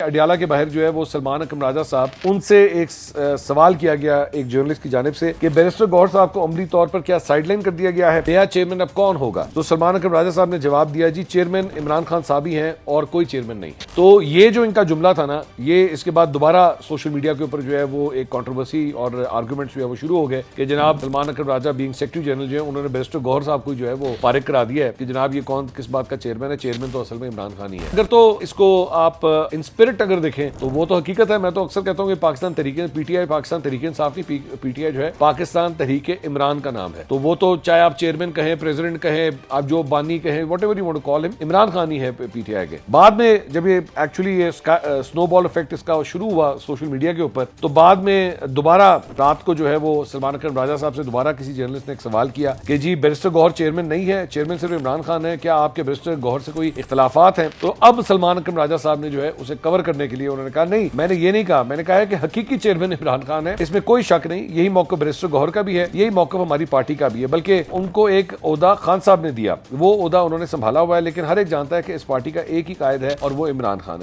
अडियाला के बाहर जो है वो सलमान अकरम राजा साहब, उनसे एक सवाल किया गया एक जर्नलिस्ट की जानिब से कि बैरिस्टर गौहर साहब को अमली तौर पर क्या साइडलाइन कर दिया गया है, नया चेयरमैन अब कौन होगा? तो सलमान अकरम राजा साहब ने जवाब दिया, जी चेयरमैन इमरान खान साहब ही हैं और कोई चेयरमैन नहीं। तो ये जो इनका जुमला था ना, ये इसके बाद दोबारा सोशल मीडिया के ऊपर जो है वो एक कंट्रोवर्सी और आर्गुमेंट्स जो है वो शुरू हो गए कि जनाब सलमान अकरम राजा बीइंग सेक्रेटरी जनरल जो है उन्होंने बैरिस्टर गौहर साहब को जो है वो फारिग करा दिया है कि जनाब ये कौन किस बात का चेयरमैन है, चेयरमैन तो असल में इमरान खान ही है। अगर तो इसको आप इन स्पिरिट अगर देखें तो वो तो हकीकत है। मैं तो अक्सर कहता हूँ कि पाकिस्तान तहरीक पीटीआई पाकिस्तान तहरीक इंसाफ की पीटीआई जो है पाकिस्तान तहरीक इमरान का नाम है। तो वो तो चाहे आप चेयरमैन कहें, प्रेसिडेंट कहें, आप जो बानी कहें, whatever you want to call him, Imran Khan ही है पीटीआई के। बाद में जब ये एक्चुअली ये स्नोबॉल इफेक्ट इसका शुरू हुआ सोशल मीडिया के ऊपर, तो बाद में दोबारा रात को जो है वो सलमान अकरम राजा साहब से दोबारा किसी जर्नलिस्ट ने एक सवाल किया कि जी बैरिस्टर गौहर चेयरमैन नहीं है, चेयरमैन सिर्फ इमरान खान है, क्या आपके बैरिस्टर गौहर से कोई इख्तलाफात हैं? तो अब सलमान अकरम राजा साहब ने जो है उसे कवर करने के लिए उन्होंने कहा नहीं, मैंने ये नहीं कहा, मैंने कहा है कि हकीकी चेयरमैन इमरान खान है, इसमें कोई शक नहीं। यही मौक़िफ़ बैरिस्टर गौहर का भी है, यही मौक़िफ़ हमारी पार्टी का भी है, बल्कि उनको एक ओहदा खान साहब ने दिया, वो ओहदा उन्होंने संभाला हुआ है, लेकिन हर एक जानता है कि इस पार्टी का एक ही कायद है और वो इमरान खान है।